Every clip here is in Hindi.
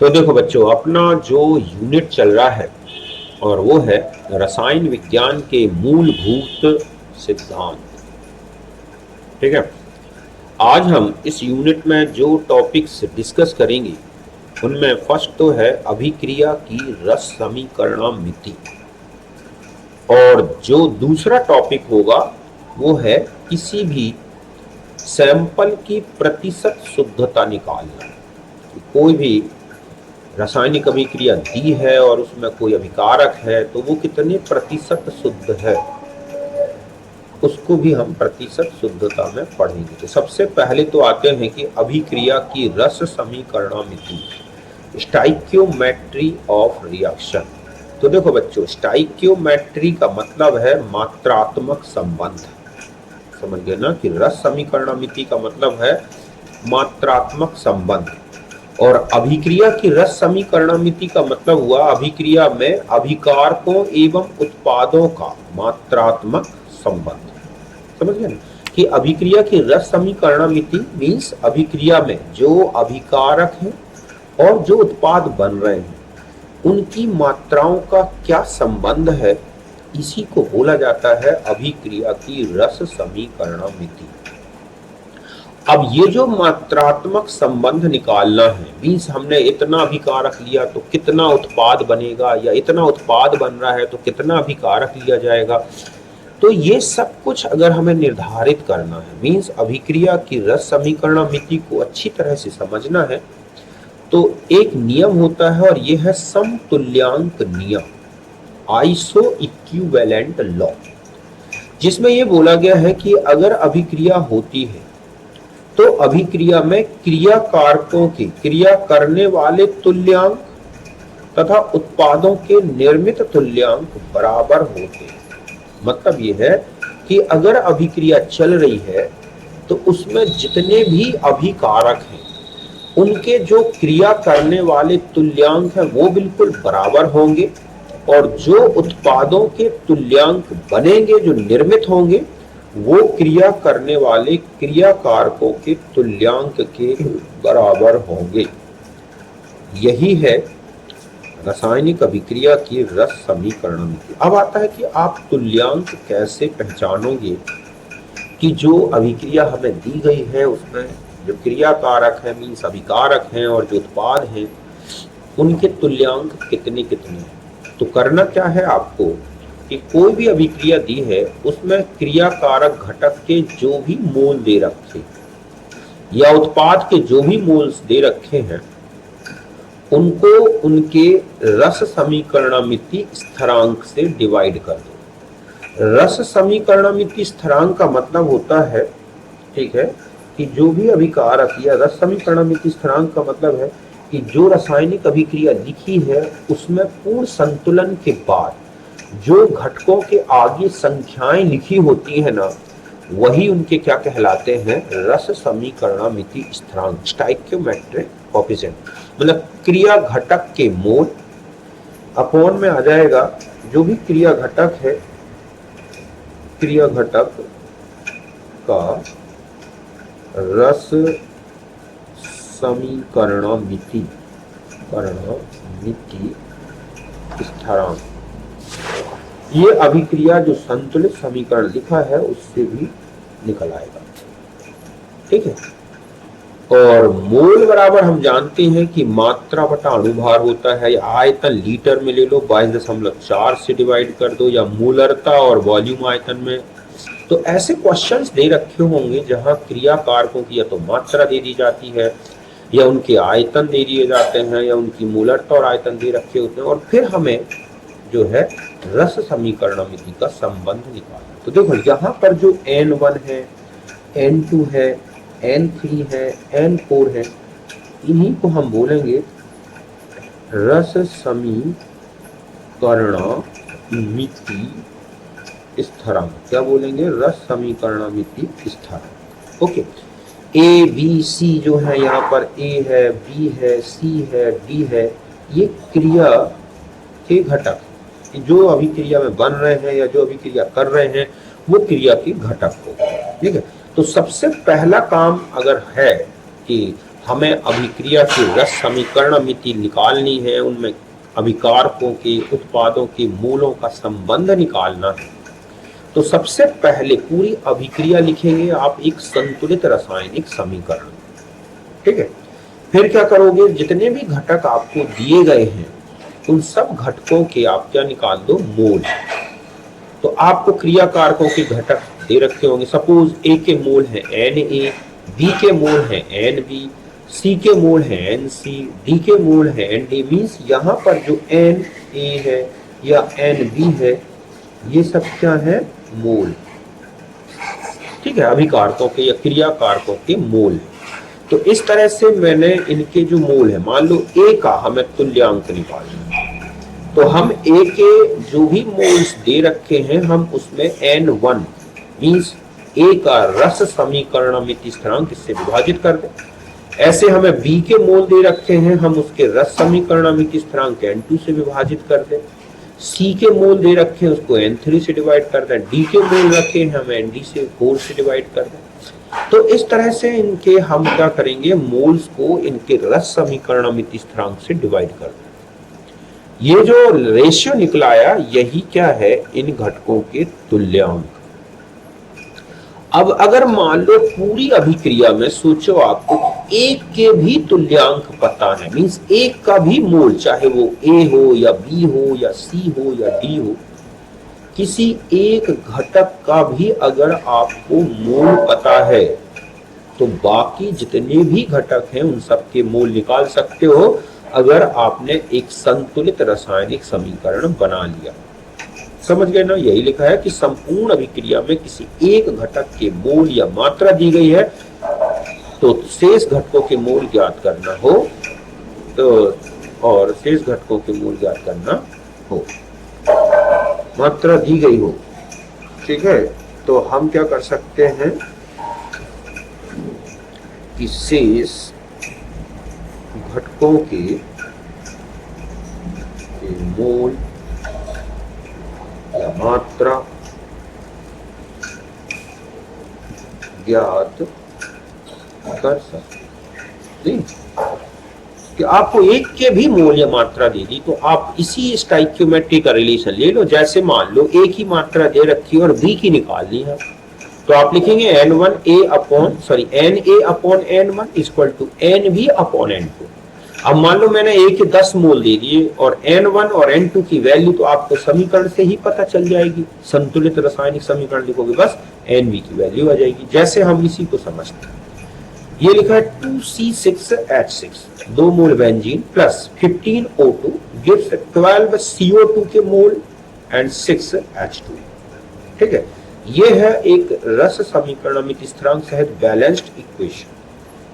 तो देखो बच्चों, अपना जो यूनिट चल रहा है और वो है रसायन विज्ञान के मूलभूत सिद्धांत। ठीक है। आज हम इस यूनिट में जो टॉपिक्स डिस्कस करेंगे उनमें फर्स्ट तो है अभिक्रिया की रस समीकरणमिति, और जो दूसरा टॉपिक होगा वो है किसी भी सैंपल की प्रतिशत शुद्धता निकालना। कोई भी रासायनिक अभिक्रिया दी है और उसमें कोई अभिकारक है तो वो कितने प्रतिशत शुद्ध है, उसको भी हम प्रतिशत शुद्धता में पढ़ेंगे। तो सबसे पहले तो आते हैं कि अभिक्रिया की रस समीकरणमिति, स्टाइक्योमेट्री ऑफ रिएक्शन। तो देखो बच्चों, स्टाइक्योमेट्री का मतलब है मात्रात्मक संबंध। समझ गए ना कि रस समीकरणमिति का मतलब है मात्रात्मक संबंध, और अभिक्रिया की रस समीकरणमिति का मतलब हुआ अभिक्रिया में अभिकारकों एवं उत्पादों का मात्रात्मक संबंध। समझ गए ना कि अभिक्रिया की रस समीकरणमिति मीन्स अभिक्रिया में जो अभिकारक हैं और जो उत्पाद बन रहे हैं उनकी मात्राओं का क्या संबंध है, इसी को बोला जाता है अभिक्रिया की रस समीकरणमिति। अब ये जो मात्रात्मक संबंध निकालना है मीन्स हमने इतना अभिकारक लिया तो कितना उत्पाद बनेगा, या इतना उत्पाद बन रहा है तो कितना अभिकारक लिया जाएगा। तो ये सब कुछ अगर हमें निर्धारित करना है मीन्स अभिक्रिया की रस समीकरणमिति को अच्छी तरह से समझना है तो एक नियम होता है और ये है समतुल्यांक नियम, आइसो इक्विवेलेंट लॉ, जिसमें ये बोला गया है कि अगर अभिक्रिया होती है तो अभिक्रिया में क्रिया कारकों के क्रिया करने वाले तुल्यांक तथा उत्पादों के निर्मित तुल्यांक बराबर होते हैं। मतलब ये है कि अगर अभिक्रिया चल रही है तो उसमें जितने भी अभिकारक हैं उनके जो क्रिया करने वाले तुल्यांक हैं वो बिल्कुल बराबर होंगे, और जो उत्पादों के तुल्यांक बनेंगे जो निर्मित होंगे वो क्रिया करने वाले क्रिया कारकों के तुल्यांक के बराबर होंगे। यही है रासायनिक अभिक्रिया की रस समीकरणमिति। अब आता है कि आप तुल्यांक कैसे पहचानोगे कि जो अभिक्रिया हमें दी गई है उसमें जो क्रिया कारक है मीन्स अभिकारक हैं और जो उत्पाद हैं उनके तुल्यांक कितने कितने हैं। तो करना क्या है आपको कि कोई भी अभिक्रिया दी है उसमें क्रिया कारक घटक के जो भी मोल दे रखे या उत्पाद के जो भी मोल्स दे रखे हैं उनको उनके रस समीकरणमिति स्थिरांक से डिवाइड कर दो। रस समीकरणमिति स्थिरांक का मतलब होता है, ठीक है, कि जो भी अभिकारक या रस समीकरणमिति स्थिरांक का मतलब है कि जो रासायनिक अभिक्रिया लिखी है उसमें पूर्ण संतुलन के बाद जो घटकों के आगे संख्याएं लिखी होती है ना वही उनके क्या कहलाते हैं, रस समीकरणमिति स्थिरांक, स्टाइक्योमेट्रिक कोएफिशिएंट। मतलब क्रिया घटक के मोल अपॉन में आ जाएगा जो भी क्रिया घटक है, क्रिया घटक का रस समीकरणमिति स्थिरांक। ये अभिक्रिया जो संतुलित समीकरण लिखा है उससे भी निकल आएगा। ठीक है। और मोल बराबर हम जानते हैं कि मात्रा बटा अणुभार होता है, या आयतन लीटर में ले लो 22.4 से डिवाइड कर दो, या मोलरता और वॉल्यूम आयतन में। तो ऐसे क्वेश्चंस दे रखे होंगे जहां क्रिया कारकों की या तो मात्रा दे दी जाती है या उनके आयतन दे दिए जाते हैं या उनकी मोलरता और आयतन दे रखे होते हैं, और फिर हमें जो है रस समीकरणमिति का संबंध निकालना। तो देखो यहाँ पर जो N1 है, N2 है, N3 है, N4 है, इन्हीं को हम बोलेंगे रस समीकरणमिति स्थिरांक। क्या बोलेंगे, रस समीकरणमिति स्थिरांक। ओके। ए बी सी जो है, यहाँ पर ए है, बी है, सी है, डी है, ये क्रिया के घटक जो अभिक्रिया में बन रहे हैं या जो अभिक्रिया कर रहे हैं वो क्रिया के घटक हो। ठीक है। तो सबसे पहला काम अगर है कि हमें अभिक्रिया की रस समीकरण मिति निकालनी है, उनमें अभिकारकों के उत्पादों के मूलों का संबंध निकालना है। तो सबसे पहले पूरी अभिक्रिया लिखेंगे आप एक संतुलित रासायनिक समीकरण, ठीक है। फिर क्या करोगे, जितने भी घटक आपको दिए गए हैं उन सब घटकों के आप क्या निकाल दो, मोल। तो आपको क्रिया कारकों के घटक दे रखे होंगे, सपोज ए के मोल है Na, बी के मोल है Nb, सी के मोल है Nc, डी के मोल है Nd। मीन्स यहाँ पर जो Na है या Nb है ये सब क्या है, मोल, ठीक है, अभिकारकों के या क्रिया कारकों के मोल। तो इस तरह से मैंने इनके जो मोल है, मान लो A का हमें तुल्यांक निकालना है, तो हम A के जो भी मोल्स दे रखे हैं हम उसमें N1 मीन्स A का रस समीकरण मिति स्थिरांक इससे विभाजित कर दें। ऐसे हमें B के मोल दे रखे हैं, हम उसके रस समीकरण मिति स्थिरांक N2 से विभाजित कर दें। C के मोल दे रखे हैं उसको N3 से डिवाइड कर दें। D के मोल रखे हैं हम Nd से 4 से डिवाइड कर दें। तो इस तरह से इनके हम क्या करेंगे, मोल्स को इनके रस समीकरण मिति स्थिरांक से डिवाइड कर दें। ये जो रेशियो निकला आया यही क्या है, इन घटकों के तुल्यांक। अब अगर मान लो पूरी अभिक्रिया में सोचो आपको एक के भी तुल्यांक पता है, मींस एक का भी मोल, चाहे वो A हो या B हो या C हो या D हो, किसी एक घटक का भी अगर आपको मोल पता है तो बाकी जितने भी घटक हैं उन सब के मोल निकाल सकते हो अगर आपने एक संतुलित रासायनिक समीकरण बना लिया। समझ गए ना, यही लिखा है कि संपूर्ण अभिक्रिया में किसी एक घटक के मोल या मात्रा दी गई है तो शेष घटकों के मोल ज्ञात करना हो, तो और शेष घटकों के मोल ज्ञात करना हो, मात्रा दी गई हो, ठीक है। तो हम क्या कर सकते हैं कि शेष घटकों के मोल या मात्रा ज्ञात कर सकते हैं। कि आपको एक के भी मोल या मात्रा दे दी तो आप इसी स्टोइकियोमेट्री का रिलेशन ले लो। जैसे मान लो ए की मात्रा दे रखी है और बी की निकालनी है, तो आप लिखेंगे Na upon N1 equal to NB upon N2। अब मान लो मैंने A के 10 मोल दे दिए और N1 और N2 की वैल्यू तो आपको समीकरण से ही पता चल जाएगी, संतुलित रासायनिक समीकरण लिखोगे बस NB की वैल्यू आ जाएगी। जैसे हम इसी को समझते हैं, ये लिखा है 2C6H6, 2 मोल benzene plus 15 O2 gives 12 CO2 के मोल एंड 6 H2, ठीक है। ये है एक रस समीकरण मिति स्थिरांक सहित बैलेंस्ड इक्वेशन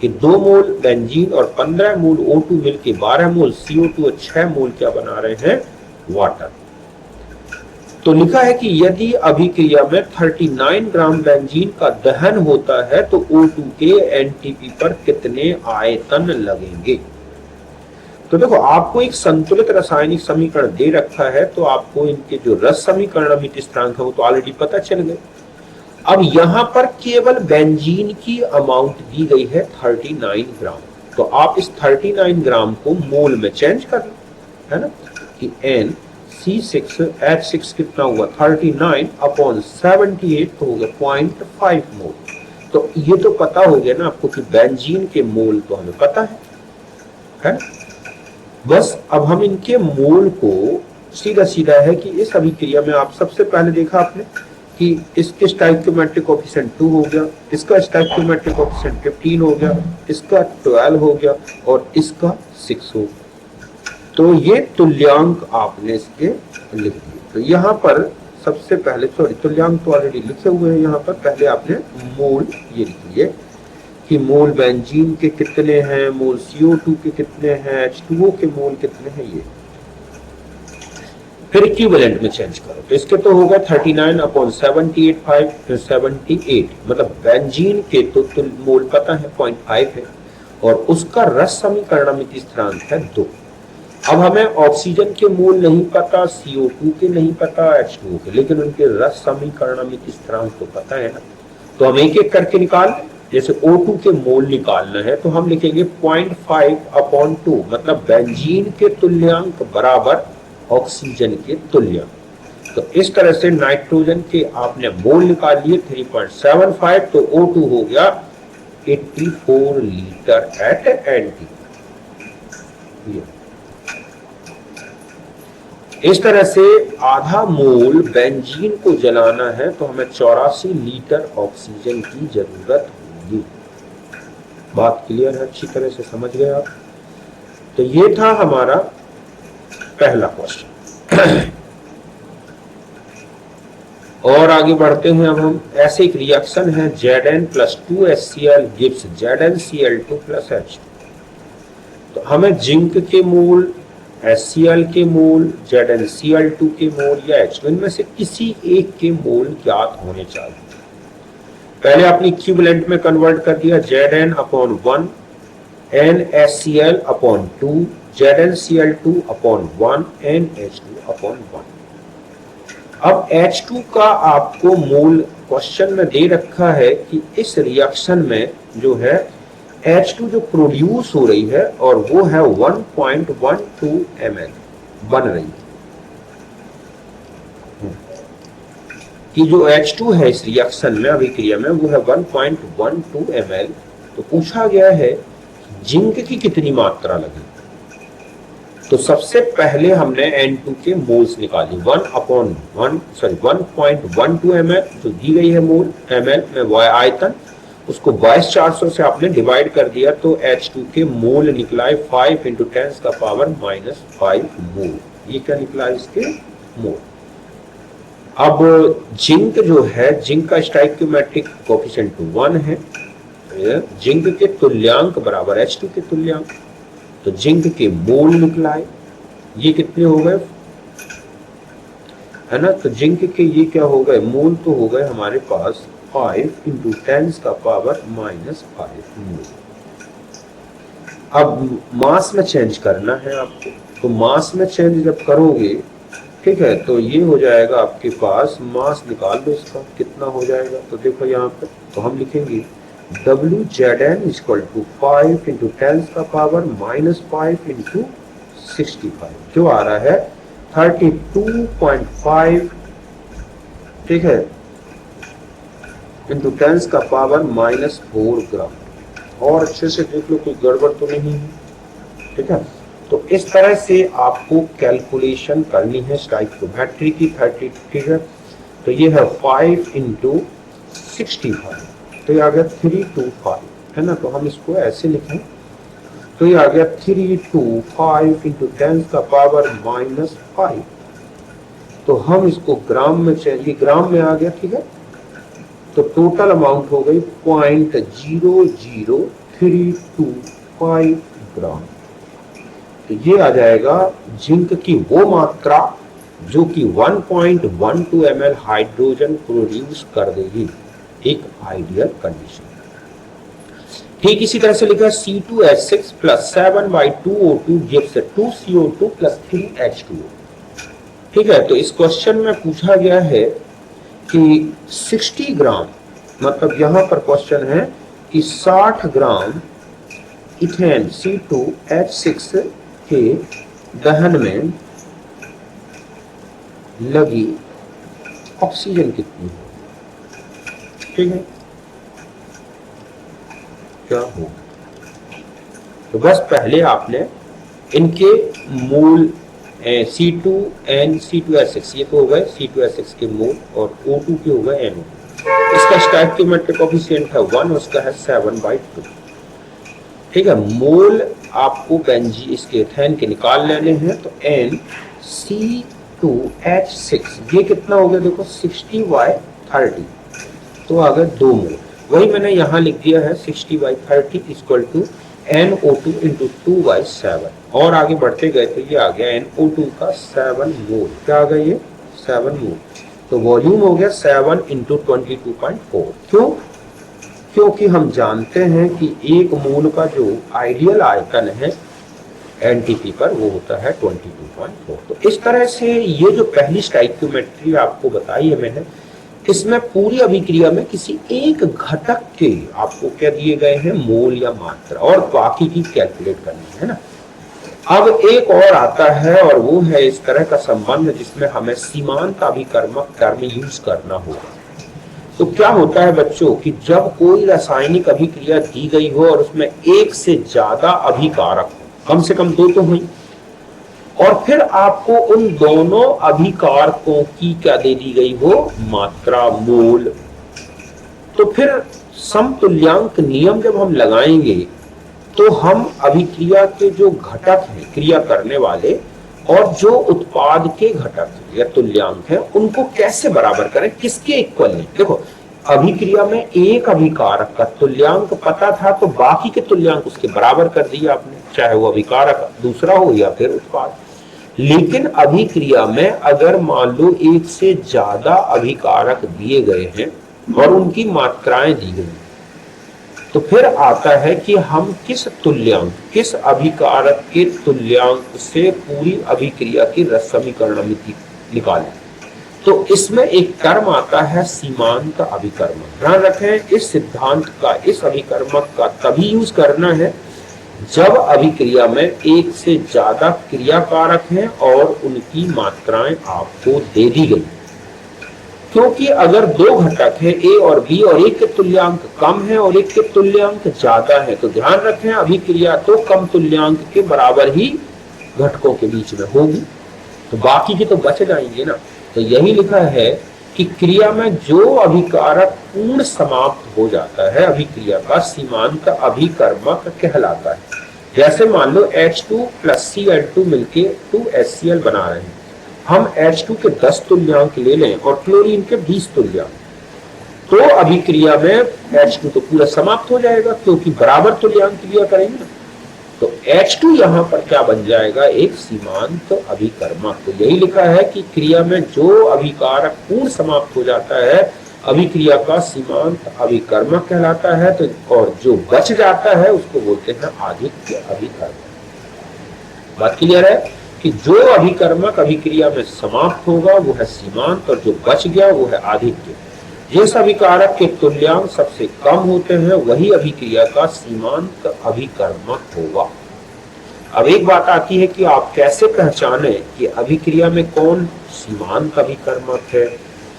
कि 2 मोल बेंजीन और 15 मोल O2 मिलके 12 मोल CO2 और 6 मोल क्या बना रहे हैं, वाटर। तो लिखा है कि यदि अभिक्रिया में 39 ग्राम बेंजीन का दहन होता है तो O2 के एनटीपी पर कितने आयतन लगेंगे। तो देखो आपको एक संतुलित रासायनिक समीकरण दे रखा है तो आपको इनके जो रस समीकरण मिति स्थिरांक है वो तो ऑलरेडी पता चल गए। अब यहां पर केवल बेंजीन की अमाउंट दी गई है 39 ग्राम, तो आप इस 39 ग्राम को मोल में चेंज कर लो, है ना, कि NC6H6 कितना हुआ 39 अपॉन 78 तो हो गया 0.5 मोल। तो ये तो पता हो गया ना आपको कि बेंजीन के मोल तो हमें पता है। बस अब हम इनके मोल को सीधा सीधा है कि इस अभिक्रिया में आप सबसे पहले देखा आपने कि इसके स्टोइकियोमेट्रिक कोएफिशिएंट 2 हो गया, इसका स्टोइकियोमेट्रिक कोएफिशिएंट 15 हो गया, इसका 12 हो गया और इसका 6 हो गया। तो ये तुल्यांक आपने इसके लिख दिए। तो यहाँ पर सबसे पहले तुल्यांक तो ऑलरेडी लिखे हुए हैं, यहाँ पर पहले आपने मोल ये लिखिए कि मोल बेंजीन के कितने हैं, मोल CO2 के कितने हैं, H2O के मोल कितने हैं, ये फिर इक्विवेलेंट में चेंज करो। तो इसके तो होगा 39 अपॉन 78 फिर 78, मतलब बेंजीन के तो मोल पता है 0.5 है और उसका रस समीकरण मिति स्थिरांक है 2। अब हमें ऑक्सीजन के मोल नहीं पता, CO2 के नहीं पता, H2O के, लेकिन उनके रस समीकरण मिति स्थिरांक तो पता है ना, तो हम एक एक करके निकाल, जैसे O2 के मोल निकालना है तो हम लिखेंगे 0.5/2, मतलब बेंजीन के तुल्यांक बराबर ऑक्सीजन के तुल्यांक। तो इस तरह से नाइट्रोजन के आपने मोल निकाल लिए 3.75, तो O2 हो गया 84 लीटर एट NT। इस तरह से आधा मोल बेंजीन को जलाना है तो हमें 84 लीटर ऑक्सीजन की जरूरत होगी। बात क्लियर है, अच्छी तरह से समझ गए आप। तो ये था हमारा पहला क्वेश्चन। और आगे बढ़ते हैं अब हम। ऐसे एक रिएक्शन है Zn+2HCl गिव्स ZnCl2+H। तो हमें जिंक के मोल, HCl के मोल, ZnCl2 के मोल या H2 इनमें से किसी एक के मोल ज्ञात होने चाहिए। पहले आपने इक्विवेलेंट में कन्वर्ट कर दिया, Zn/1 NaCl/2 ZnCl2/1 NH2/1। अब H2 का आपको मोल क्वेश्चन में दे रखा है कि इस रिएक्शन में जो है H2 जो प्रोड्यूस हो रही है और वो है 1.12 ml बन रही है। कि जो H2 है इस रिएक्शन में अभिक्रिया में वो है 1.12 ml। तो पूछा गया है जिंक की कितनी मात्रा लगी। तो सबसे पहले हमने N2 के मोल्स निकाली, 1.12 ml जो दी गई है मोल, ml में आयतन, उसको 22/400 से आपने डिवाइड कर दिया तो H2 के मोल निकला है 5 × 10⁻⁵ मोल। ये क्या निकला इसके मोल। अब जिंक जो है, जिंक का स्टोइकियोमेट्रिक कोएफिशिएंट 1 है, जिंक के तुल्यांक बराबर H2 के तुल्यांक, तो जिंक के मोल निकला है, ये कितने हो गए है ना। तो जिंक के ये क्या हो गए मोल, तो हो गए हमारे पास 5 × 10⁻⁵ मोल। अब मास में चेंज करना है आपको, तो मास में चेंज जब करोगे, ठीक है, तो ये हो जाएगा आपके पास, मास निकाल दो इसका कितना हो जाएगा। तो देखो यहाँ पे तो हम लिखेंगे WZn = 5 × 10⁻⁵ × 65, जो आ रहा है 32.5, ठीक है, × 10⁻⁻4 ग्राम। और अच्छे से देख लो कोई गड़बड़ तो नहीं है, ठीक है। तो इस तरह से आपको कैलकुलेशन करनी है स्टोइकियोमेट्री की 30, ठीक है। तो ये है 5 × 65, तो ये आ गया 325, है ना। तो हम इसको ऐसे लिखें, तो ये आ गया 325 × 10⁻⁻5। तो हम इसको ग्राम में चेंज, ये ग्राम में आ गया, ठीक है। तो टोटल अमाउंट हो गई 0.00325 ग्राम। तो ये आ जाएगा जिंक की वो मात्रा जो कि 1.12 ml हाइड्रोजन प्रोड्यूस कर देगी एक आइडियल कंडीशन। ठीक इसी तरह से लिखा C2H6 + 7/2O2 gives 2CO2 + 3H2O। ठीक है, तो इस क्वेश्चन में पूछा गया है कि 60 ग्राम, मतलब यहां पर क्वेश्चन है कि 60 ग्राम इथेन C2H6 के दहन में लगी ऑक्सीजन कितनी है। ठीक है, क्या हो, तो बस पहले आपने इनके मूल C2N C2H6, ये तो हो गए C2H6 के मोल, और O2 के हो गए NO2। इसका स्टोइकियोमेट्रिक कोएफिशिएंट है 1, उसका है 7/2। ठीक है, मोल आपको बेंजी इसके एथेन के निकाल लेने हैं। तो NC2H6 ये कितना हो गया, देखो 60/30, तो आ गए 2 मोल। वही मैंने यहाँ लिख दिया है 60/30 = NO2 × 2/7। और आगे बढ़ते गए तो ये आ गया NO2 का 7 मोल। क्या आ गया ये 7 मोल। तो वॉल्यूम हो गया 7 × 22.4। क्यों? क्योंकि हम जानते हैं कि एक मोल का जो आइडियल आयतन है एनटीपी पर वो होता है 22.4। तो इस तरह से ये जो पहली स्टोइकियोमेट्री आपको बताई है मैंने, इसमें पूरी अभिक्रिया में किसी एक घटक के आपको क्या दिए गए हैं, मोल या मात्रा, और बाकी की कैलकुलेट करनी है ना। अब एक और आता है और वो है इस तरह का संबंध जिसमें हमें सीमांत अभिकर्मक टर्म यूज करना होगा। तो क्या होता है बच्चों कि जब कोई रासायनिक अभिक्रिया दी गई हो और उसमें एक से ज्यादा अभिकारक हो, कम से कम 2 तो हुई, और फिर आपको उन दोनों अभिकारकों की क्या दे दी गई हो, मात्रा, मोल, तो फिर समतुल्यांक नियम जब हम लगाएंगे तो हम अभिक्रिया के जो घटक हैं क्रिया करने वाले और जो उत्पाद के घटक या तुल्यांक हैं उनको कैसे बराबर करें, किसके इक्वल है। देखो अभिक्रिया में एक अभिकारक का तुल्यांक पता था तो बाकी के तुल्यांक उसके बराबर कर दिया आपने, चाहे वो अभिकारक दूसरा हो या फिर उत्पाद। लेकिन अभिक्रिया में अगर मान लो एक से ज्यादा अभिकारक दिए गए हैं और उनकी मात्राएं दी गई, तो फिर आता है कि हम किस तुल्यांक, किस अभिकारक के तुल्यांक से पूरी अभिक्रिया की रस समीकरण निकालें। तो इसमें एक टर्म आता है सीमांत अभिकर्मक। ध्यान रखें इस सिद्धांत का, इस अभिकर्मक का तभी यूज करना है जब अभिक्रिया में एक से ज्यादा क्रियाकारक हैं और उनकी मात्राएं आपको दे दी गई। क्योंकि अगर 2 घटक है ए और बी और एक के तुल्यांक कम है और एक के तुल्यांक ज्यादा है, तो ध्यान रखें अभिक्रिया तो कम तुल्यांक के बराबर ही घटकों के बीच में होगी, तो बाकी के तो बच जाएंगे ना। तो यही लिखा है कि क्रिया में जो अभिकारक पूर्ण समाप्त हो जाता है अभिक्रिया का सीमांत अभिकर्मक कहलाता है। जैसे मान लो H2 + Cl2 मिलके 2HCl बना रहे हैं, हम H2 के 10 तुल्यांक ले लें और क्लोरीन के 20 तुल्यांक, तो अभिक्रिया में H2 तो पूरा समाप्त हो जाएगा क्योंकि बराबर तुल्यांक क्रिया करेंगे। तो H2 यहां पर क्या बन जाएगा, एक सीमांत अभिकर्मक। तो यही लिखा है कि क्रिया में जो अभिकारक पूर्ण समाप्त हो जाता है अभिक्रिया का सीमांत अभिकर्मक कहलाता है, तो और जो बच जाता है उसको बोलते हैं आधिक्य अभिकर्मक। बात क्लियर है कि जो अभिकर्मक अभिक्रिया में समाप्त होगा वो है सीमांत और जो बच गया वो है आधिक्य। जिस अभिकारक के तुल्यांक सबसे कम होते हैं वही अभिक्रिया का सीमांत अभिकर्मक होगा। अब एक बात आती है कि आप कैसे पहचाने कि अभिक्रिया में कौन सीमांत अभिकर्मक है,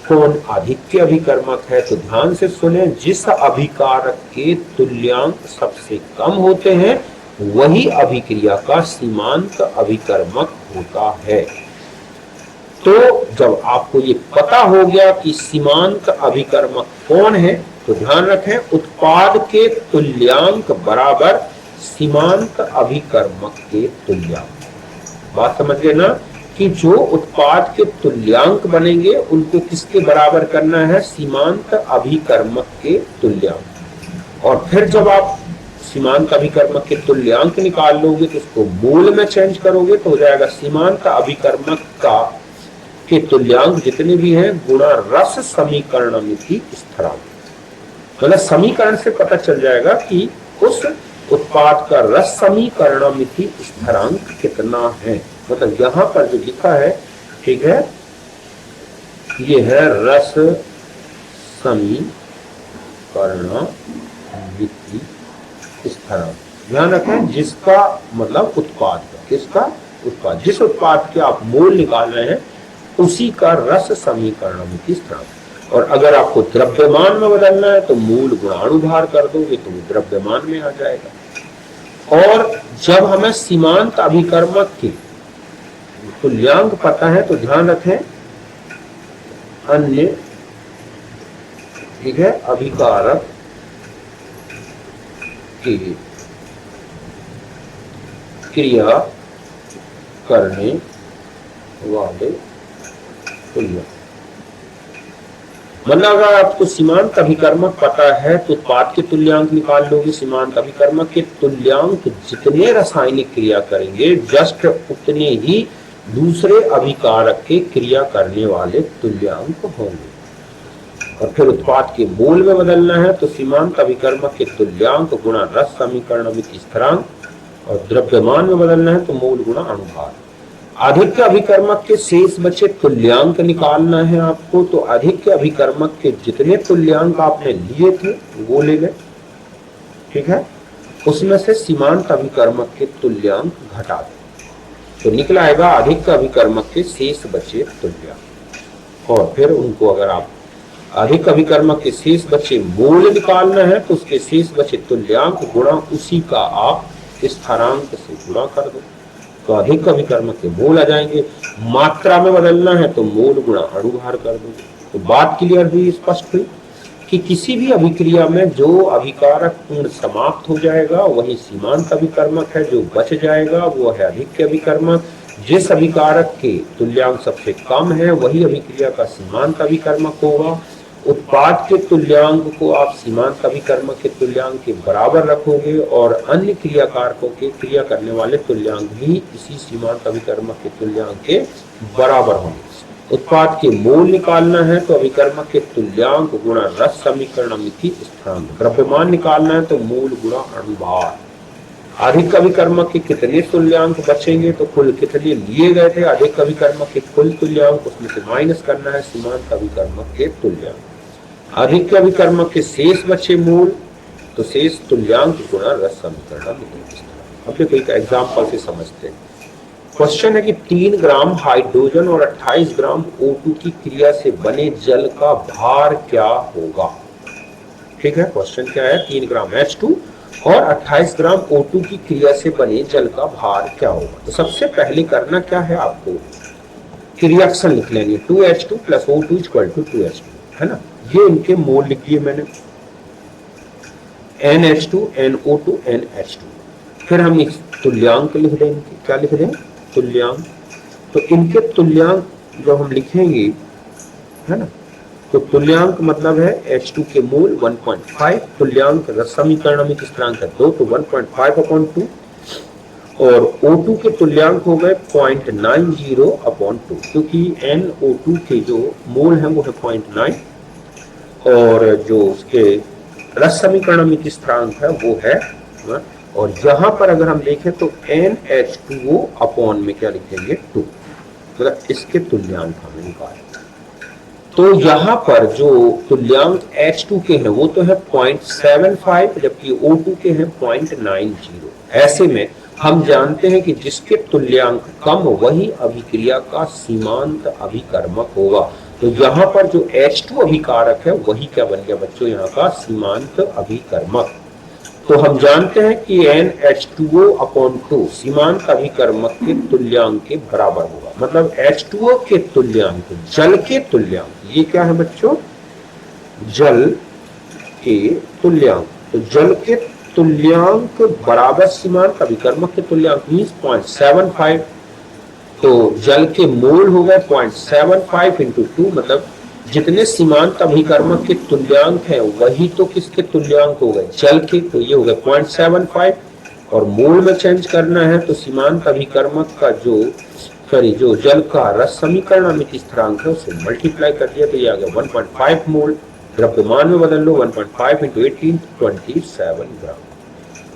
कौन आधिक्य अभिकर्मक है। तो ध्यान से सुने, जिस अभिकारक के तुल्यांक सबसे कम होते हैं वही अभिक्रिया का सीमांत अभिकर्मक होता है। तो जब आपको ये पता हो गया कि सीमांत अभिकर्मक कौन है, तो ध्यान रखें उत्पाद के तुल्यांक बराबर सीमांत अभिकर्मक के तुल्यांक। बात समझ गए ना कि जो उत्पाद के तुल्यांक बनेंगे उनको किसके बराबर करना है, सीमांत अभिकर्मक के तुल्यांक। और फिर जब आप सीमांत अभिकर्मक के तुल्यांक निकाल लोगे तो उसको मूल में चेंज करोगे तो हो जाएगा सीमांत अभिकर्मक का के तुल्यांक जितने भी हैं गुणा रस समीकरण मिति स्थिरांक। मतलब समीकरण से पता चल जाएगा कि उस उत्पाद का रस समीकरण मिति स्थिरांक कितना है। मतलब यहां पर जो लिखा है, ठीक है, ये है रस समीकरण मिति स्थिरांक। ध्यान रखें जिसका मतलब उत्पाद का, किसका, उत्पाद, जिस उत्पाद के आप मोल निकाल रहे हैं उसी का रस समीकरण मिति स्थिरांक। और अगर आपको द्रव्यमान में बदलना है तो मूल गुणाणुभार कर दोगे तो वो द्रव्यमान में आ जाएगा। और जब हमें सीमांत अभिकर्मक के तुल्यांक पता है तो ध्यान रखें अन्य, ठीक है, अभिकारक के क्रिया करने वाले तुल्यांक। मतलब अगर आपको सीमांत अभिकर्मक पता है तो उत्पाद के तुल्यांक निकाल लोगे, सीमांत अभिकर्मक के तुल्यांक जितने रासायनिक क्रिया करेंगे जस्ट उतने ही दूसरे अभिकारक के क्रिया करने वाले तुल्यांक होंगे। और फिर उत्पाद के मोल में बदलना है तो सीमांत अभिकर्मक के तुल्यांक गुणा रस समीकरण मिति स्थिरांक, और द्रव्यमान में बदलना है तो मोल गुणा अणुभार। अधिक अभिकर्मक के शेष बचे तुल्यांक निकालना है आपको। तो अधिक अभिकर्मक के जितने तुल्यांक आपने लिए थे वो ले गए, ठीक है, उसमें से सीमांत अभिकर्मक के तुल्यांक घटा दें, तो निकला आएगा अधिक अभिकर्मक के शेष बचे तुल्यांक। और फिर उनको अगर आप अधिक अभिकर्मक के शेष बचे मूल निकालना है तो उसके शेष बचे तुल्यांक गुणा उसी का आप स्थिरांक से गुणा कर दो, तो अधिक अभिकर्मक के मूल आ जाएंगे। मात्रा में बदलना है तो मूल गुणा अणुभार कर दो। तो बात क्लियर हुई, स्पष्ट हुई कि किसी भी अभिक्रिया में जो अभिकारक पूर्ण समाप्त हो जाएगा वही सीमांत अभिकर्मक है, जो बच जाएगा वो है अधिक अभिकर्मक। जिस अभिकारक के तुल्यांक सबसे कम है वही अभिक्रिया का सीमांत अभिकर्मक होगा। उत्पाद के तुल्यांक को आप सीमांत अभिकर्मक के तुल्यांक के बराबर रखोगे और अन्य क्रियाकारकों के क्रिया करने वाले तुल्यांक भी इसी सीमांत अभिकर्मक के तुल्यांक के बराबर होंगे। उत्पाद के मोल निकालना है तो अभिकर्मक के तुल्यांक गुणा रस समीकरणमिति स्थिरांक। द्रव्यमान निकालना है तो मूल गुणा अणुभार। अधिक अभिकर्मक के कितने तुल्यांक बचेंगे तो कुल कितने लिए गए थे अधिक अभिकर्मक के कुल तुल्यांक, उसमें से माइनस करना है सीमांत अभिकर्मक के तुल्यांक। अधिक अभिकर्मक के शेष बचे मूल, तो शेष तुल्यांक गुणा रस समीकरणमिति स्थिरांक। अब देखो एक एग्जांपल से समझते हैं। क्वेश्चन है कि 3 ग्राम हाइड्रोजन और 28 ग्राम O2 की क्रिया से बने जल का भार क्या होगा। ठीक है, क्वेश्चन क्या है, 3 ग्राम H2 और 28 ग्राम O2 की क्रिया से बने जल का भार क्या होगा। तो सबसे पहले करना क्या है आपको कि रिएक्शन लिख लेंगे 2H2 + O2 = 2H2, है ना। ये इनके मोल लिख दिए मैंने, NH2 NO2 NH2। फिर हम इस तुल्यांक लिख देंगे, क्या लिख दें, तुल्यांक। तो इनके तुल्यांक जब हम लिखेंगे, है ना, तो तुल्यांक मतलब है H2 के मूल 1.5, तुल्यांक रस समीकरणमिति स्थिरांक है 2, तो 1.5/2, और O2 के तुल्यांक हो गए 0.90/2, क्योंकि NO2 के जो मोल है वो है 0.9 और जो उसके रस समीकरणमिति स्थिरांक है वो है, और यहां पर अगर हम देखें तो NH2O अपॉन में क्या लिखेंगे 2, मतलब इसके तुल्यांक हमें निकाले। तो यहां पर जो तुल्यांक H2 के हैं वो तो है 0.75, जबकि O2 के हैं 0.90। ऐसे में हम जानते हैं कि जिसके तुल्यांक कम वही अभिक्रिया का सीमांत अभिकर्मक होगा। तो यहाँ पर जो H2 अभिकारक है वही क्या बन गया बच्चों, यहाँ का सीमांत अभिकर्मक। तो हम जानते हैं कि NH2O/2 सीमांत अभिकर्मक के तुल्यांक के बराबर होगा। मतलब H2O के तुल्यांक, जल के तुल्यांक, ये क्या है बच्चों, जल के तुल्यांक। तो जल के तुल्यांक बराबर सीमांत अभिकर्मक के तुल्यांक मींस 0.75। तो जल के मोल हो गए 0.75 × 2, मतलब जितने सीमांत अभिकर्मक के तुल्यांक हैं वही तो किसके तुल्यांक हो गए, जल के। तो ये हो गए 0.75 और मोल में चेंज करना है तो सीमांत अभिकर्मक का जो जल का रस समीकरणमिति स्थिरांक है उसे मल्टीप्लाई कर दिया तो ये आ गया 1.5 मोल। द्रव्यमान में बदल लो 1.5 × 18, 27 ग्राम।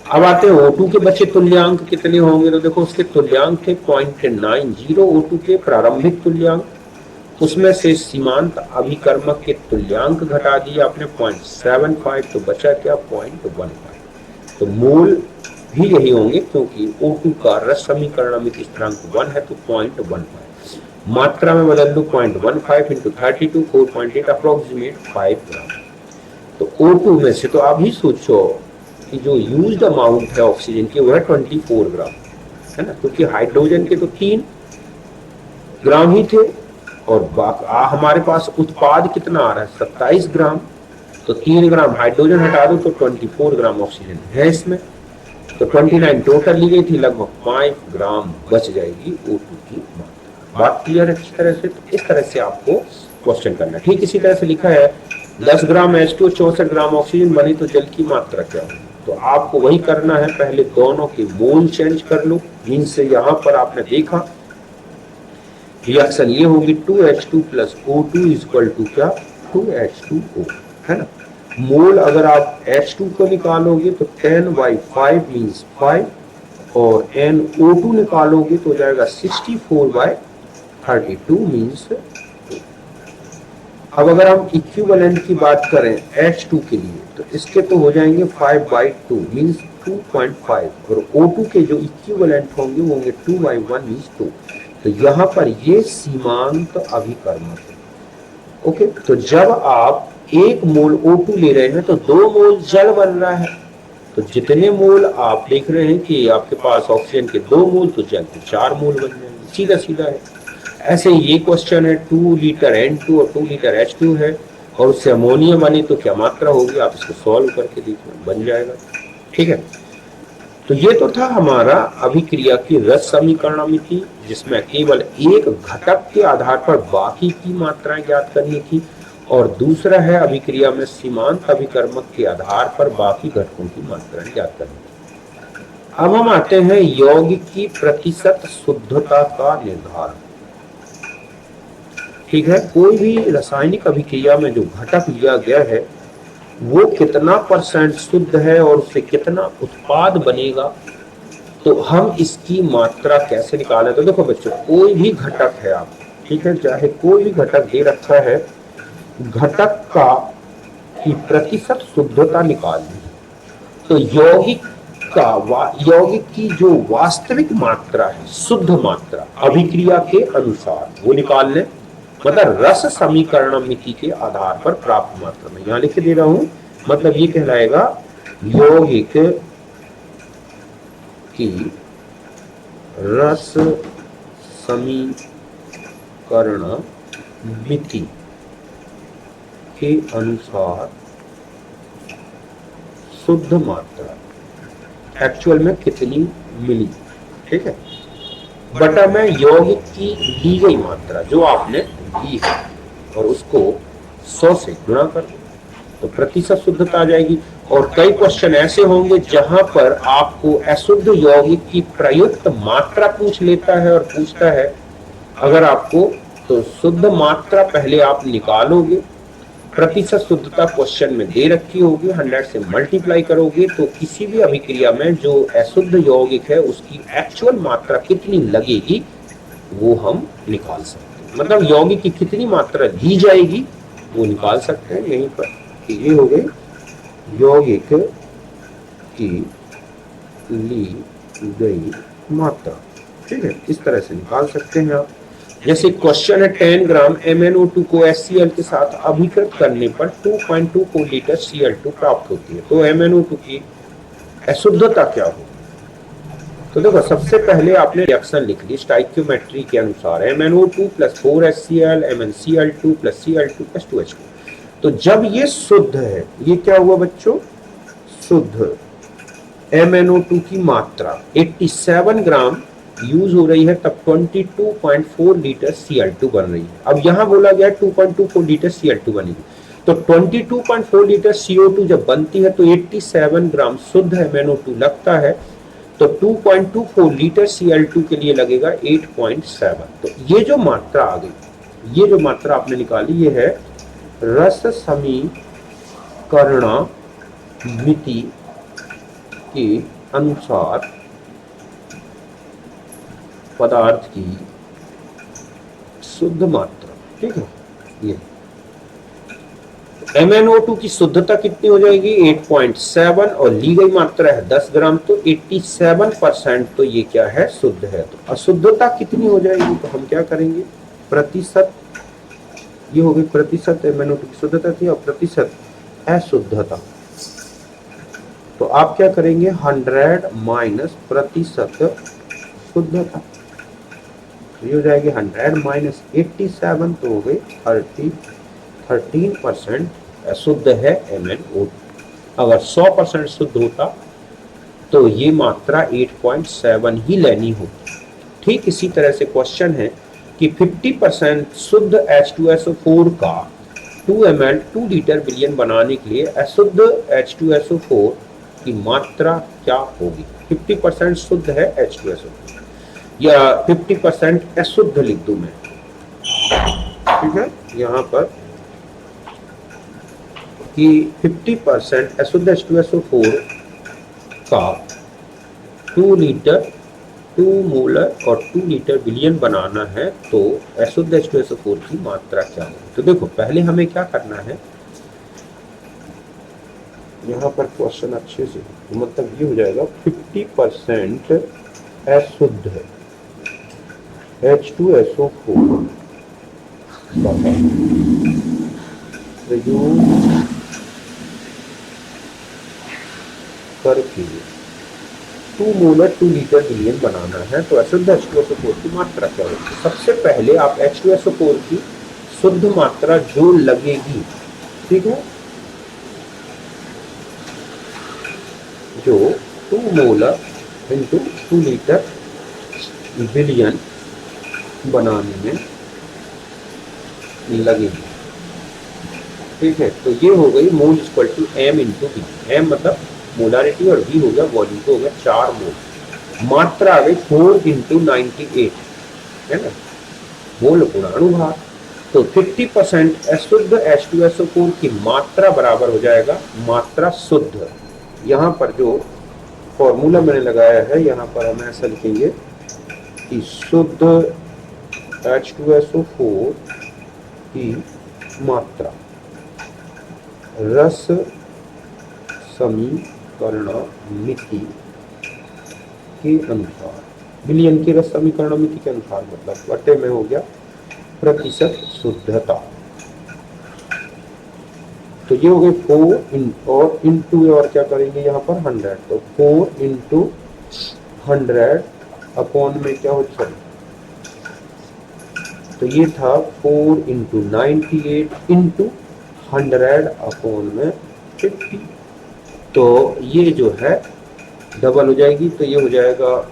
अब आते हैं O2 के बचे तुल्यांक कितने होंगे। तो देखो उसके तुल्यांक थे 0.90 O2 के प्रारंभिक तुल्यांक, उसमें से सीमांत अभिकर्मक के तुल्यांक घटा दिए आपने 0.75, तो बचा क्या 0.15। तो मूल भी यही होंगे क्योंकि O2 का रस समीकरणमिति स्थिरांक 1 है तो 0.15। मात्रा में बदल दो 0.15 × 32, 4.8 अप्रोक्सीमेट 5 ग्राम। तो O2 में से तो आप ही सोचो कि जो यूज्ड अमाउंट है ऑक्सीजन की वो है 24 ग्राम, है ना, क्योंकि हाइड्रोजन के तो 3 ग्राम ही थे और हमारे पास उत्पाद कितना आ रहा है 27 ग्राम। तो 3 ग्राम हाइड्रोजन हटा दो तो 24 ग्राम ऑक्सीजन है इसमें। तो 29 टोटल ली गई थी, लगभग 5 ग्राम बच जाएगी O2 की मात्रा। बात क्लियर है इस तरह से। तो इस तरह से आपको क्वेश्चन करना। ठीक इसी तरह से लिखा है 10 ग्राम H2 64 ग्राम ऑक्सीजन बनी तो जल की मात्रा क्या होगी। तो आपको वही करना है, पहले दोनों के मोल चेंज कर लो। मींस से यहाँ पर आपने देखा रिएक्शन ये होगी 2H2 + O2 = क्या 2H2O, है ना। मोल अगर आप H2 को निकालोगे तो 10/5 मींस 5 और NO2 निकालोगे तो हो जाएगा 64/32 मीन्स। अब अगर हम इक्विवेलेंट की बात करें H2 के लिए तो इसके तो हो जाएंगे 5/2 मीन्स 2.5, और O2 के जो इक्विवेलेंट होंगे वो होंगे 2/1 मीन्स 2। तो यहाँ पर ये सीमांत अभिकर्मक है। ओके, तो जब आप 1 मोल O2 ले रहे हैं तो 2 मोल जल बन रहा है। तो जितने मोल आप देख रहे हैं कि आपके पास ऑक्सीजन के 2 मोल तो जल के 4 मोल बन जाएंगे, सीधा सीधा है। ऐसे ये क्वेश्चन है 2 लीटर N2 और 2 लीटर H2 है और उससे अमोनिया बने तो क्या मात्रा होगी, आप इसको सॉल्व करके देखिए, बन जाएगा। ठीक है, तो ये तो था हमारा अभिक्रिया की रस समीकरणमिति, जिसमें केवल एक घटक के आधार पर बाकी की मात्राएं ज्ञात करनी थी, और दूसरा है अभिक्रिया में सीमांत अभिकर्मक के आधार पर बाकी घटकों की मात्राएं ज्ञात करनी थी। अब हम आते हैं यौगिक की प्रतिशत शुद्धता का निर्धारण। ठीक है, कोई भी रासायनिक अभिक्रिया में जो घटक लिया गया है वो कितना परसेंट शुद्ध है और उससे कितना उत्पाद बनेगा, तो हम इसकी मात्रा कैसे निकालें। तो देखो बच्चों, कोई भी घटक है आप, ठीक है, चाहे कोई भी घटक दे रखा है, घटक का की प्रतिशत शुद्धता निकालनी, तो यौगिक की जो वास्तविक मात्रा है, शुद्ध मात्रा अभिक्रिया के अनुसार वो निकाल लें, मतलब रस समीकरणमिति के आधार पर प्राप्त मात्रा। में यहां लिख दे रहा हूं, मतलब ये कहलाएगा यौगिक की रस समीकरणमिति के अनुसार शुद्ध मात्रा एक्चुअल में कितनी मिली, ठीक है, बटा में यौगिक की ली गई मात्रा जो आपने ली है और उसको 100 से गुणा कर दो तो प्रतिशत शुद्धता आ जाएगी। और कई क्वेश्चन ऐसे होंगे जहां पर आपको अशुद्ध यौगिक की प्रयुक्त मात्रा पूछ लेता है और पूछता है अगर आपको, तो शुद्ध मात्रा पहले आप निकालोगे, प्रतिशत शुद्धता क्वेश्चन में दे रखी होगी, 100 से मल्टीप्लाई करोगे तो किसी भी अभिक्रिया में जो अशुद्ध यौगिक है उसकी एक्चुअल मात्रा कितनी लगेगी वो हम निकाल सकते हैं। मतलब यौगिक की कितनी मात्रा ली जाएगी वो निकाल सकते हैं यहीं पर। ये हो गई यौगिक की ली गई मात्रा, ठीक है, इस तरह से निकाल सकते हैं आप। जैसे क्वेश्चन है 10 ग्राम MnO2 को HCl के साथ अभिकृत करने पर 2.24 लीटर Cl2 प्राप्त होती है, तो MnO2 की अशुद्धता क्या होगी। तो देखो, सबसे पहले आपने रिएक्शन लिख ली स्टोइकियोमेट्री के अनुसार, MnO2 + 4HCl MnCl2 + Cl2 + 2H2। तो जब ये शुद्ध है, ये क्या हुआ बच्चों, शुद्ध MnO2 की मात्रा 87 ग्राम यूज हो रही है, तब 22.4 लीटर Cl2 बन रही है। अब यहां बोला गया 2.24 लीटर Cl2 बनेगी, तो 22.4 लीटर CO2 जब बनती है तो 87 ग्राम शुद्ध MnO2 लगता है, तो 2.24 लीटर Cl2 के लिए लगेगा 8.7। तो ये जो मात्रा आ गई, ये जो मात्रा आपने निकाली, ये है रस समीकरणमिति के अनुसार पदार्थ की शुद्ध मात्रा, ठीक है। ये MnO2 की शुद्धता कितनी हो जाएगी 8.7 और ली गई मात्रा है 10 ग्राम, तो 87%, तो ये क्या है, शुद्ध है। तो अशुद्धता कितनी हो जाएगी, तो हम क्या करेंगे, प्रतिशत, ये हो गई प्रतिशत MnO2 की शुद्धता थी, और प्रतिशत अशुद्धता, तो आप क्या करेंगे 100 माइनस प्रतिशत शुद्धता, ये हो जाएगी 100 माइनस 87, तो हो गई 13% अशुद्ध है MnO2। अगर 100% शुद्ध होता तो ये मात्रा 8.7 ही लेनी होती। ठीक इसी तरह से क्वेश्चन है कि 50% शुद्ध H2SO4 का 2 ml 2 लीटर बिलियन बनाने के लिए अशुद्ध H2SO4 की मात्रा क्या होगी। 50% शुद्ध है H2SO4 या 50% अशुद्ध लिख दूं मैं, ठीक है, यहाँ पर कि 50% अशुद्ध H2SO4 का 2 लीटर 2 मोलर और 2 लीटर विलियन बनाना है तो अशुद्ध H2SO4 की मात्रा क्या होगी। तो देखो पहले हमें क्या करना है, यहाँ पर क्वेश्चन अच्छे से मतलब ये हो जाएगा 50% अशुद्ध है H2SO4 प्रयोग करके 2 मोलर 2 लीटर विलियन बनाना है तो अशुद्ध H2SO4 की मात्रा क्या होगी। सबसे पहले आप H2SO4 की शुद्ध मात्रा जो लगेगी, ठीक है, जो 2 मोलर इंटू 2 लीटर विलियन बनाने में लगेगी, ठीक है। तो ये हो गई mole equal to m into बी। m मतलब मोलारिटी और v हो गया वॉल्यूम, तो हो गया 4 मोल। मात्रा आ गई 4 इंटू 98, है ना, मोल गुणा अणुभार। तो 50% अशुद्ध H2SO4 की मात्रा बराबर हो जाएगा मात्रा शुद्ध। यहाँ पर जो फॉर्मूला मैंने लगाया है, यहाँ पर हम ऐसा लिखेंगे कि शुद्ध H2SO4 की मात्रा रस समीकरणमिति के अनुसार, विलियन की रस समीकरणमिति के अनुसार मतलब बटे में हो गया प्रतिशत शुद्धता। तो ये हो गए 4 और इंटू और क्या करेंगे यहाँ पर 100, तो 4 इंटू 100 अपॉन में क्या हो जाए, तो ये था 4 इंटू 98 इंटू 100 अपॉन में 50। तो ये जो है डबल हो जाएगी, तो ये हो जाएगा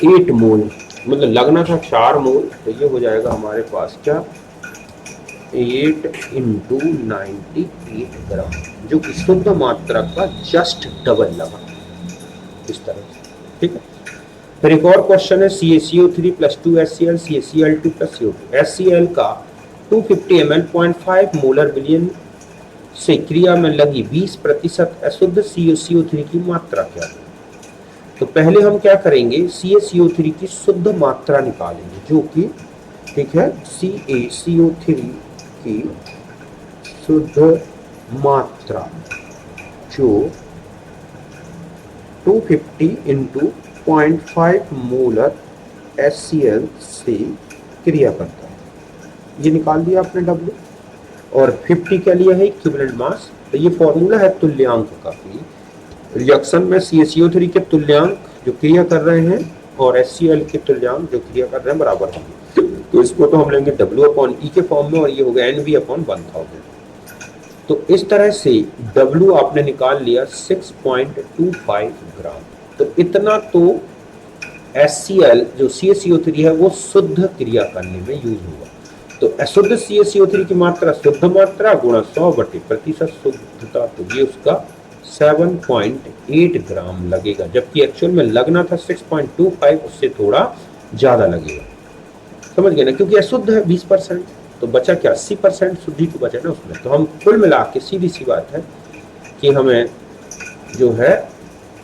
8 मोल, मतलब लगना था 4 मोल, तो ये हो जाएगा हमारे पास क्या 8 इंटू 98 ग्राम, जो कि शुद्ध मात्रा का जस्ट डबल लगा, इस तरह से, ठीक है। फिर एक और क्वेश्चन है CaCO3 plus 2 HCl CaCl2 plus CO2। HCl का 250 ml 0.5 मोलर विलियन से क्रिया में लगी 20% अशुद्ध CaCO3 की मात्रा क्या है। तो पहले हम क्या करेंगे, CaCO3 की शुद्ध मात्रा निकालेंगे, जो कि ठीक है CaCO3 की शुद्ध मात्रा जो 250 इंटू 0.5 मोलर HCl से क्रिया करता है। ये निकाल दिया आपने W, और 50 क्या लिया है इक्विवेलेंट मास। तो ये फॉर्मूला है तुल्यांक का, रिएक्शन में CaCO3 के तुल्यांक जो क्रिया कर रहे हैं और HCl के तुल्यांक जो क्रिया कर रहे हैं बराबर होंगे। तो इसको तो हम लेंगे W/E के फॉर्म में, और ये हो गया NV/1000। तो इस तरह से W आपने निकाल लिया 6.25 ग्राम। तो इतना तो HCl जो CaCO3 है वो शुद्ध क्रिया करने में यूज होगा। तो अशुद्ध CaCO3 की मात्रा शुद्ध मात्रा गुणा 100 बटे प्रतिशत शुद्धता, तो ये उसका 7.8 ग्राम लगेगा, जबकि एक्चुअल में लगना था 6.25, उससे थोड़ा ज्यादा लगेगा। समझ गए ना, क्योंकि अशुद्ध है 20%, तो बचा क्या 80% शुद्धि को बचा ना उसमें। तो हम कुल मिला के सीधी सी बात है कि हमें जो है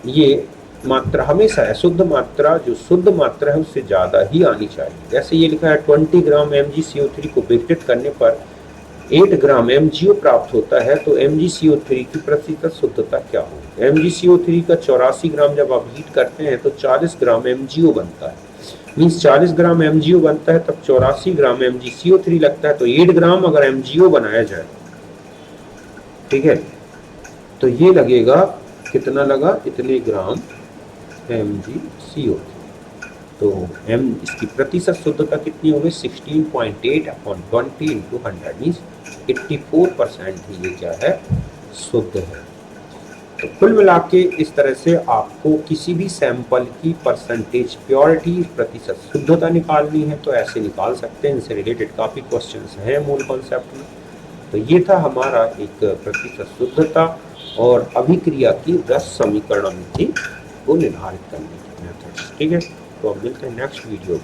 ये मात्रा हमेशा अशुद्ध मात्रा जो शुद्ध मात्रा है उससे ज्यादा ही आनी चाहिए। जैसे ये लिखा है 20 ग्राम MgCO3 को विघटित करने पर 8 ग्राम MgO प्राप्त होता है, तो MgCO3 की प्रतिशत शुद्धता क्या होगी। MgCO3 का 84 ग्राम जब आप हीट करते हैं तो 40 ग्राम MgO बनता है, मीन्स 40 ग्राम MgO बनता है, तब 84 ग्राम MgCO3 लगता है, तो 8 ग्राम अगर MgO बनाया जाए, ठीक है, तो ये लगेगा कितना लगा, इतने ग्राम MgCO3। तो इसकी प्रतिशत शुद्धता कितनी होगी 16.8 अपॉन 20 इंटू 100, मीन्स 84% ही ये क्या है शुद्ध है। तो कुल मिला के इस तरह से आपको किसी भी सैंपल की परसेंटेज प्योरिटी प्रतिशत शुद्धता निकालनी है तो ऐसे निकाल सकते हैं। इनसे रिलेटेड काफ़ी क्वेश्चंस हैं मूल कॉन्सेप्ट में। तो ये था हमारा एक प्रतिशत शुद्धता और अभिक्रिया की रस समीकरणमिति को निर्धारित करने के मेथड्स। ठीक है, तो अब मिलते हैं नेक्स्ट वीडियो में।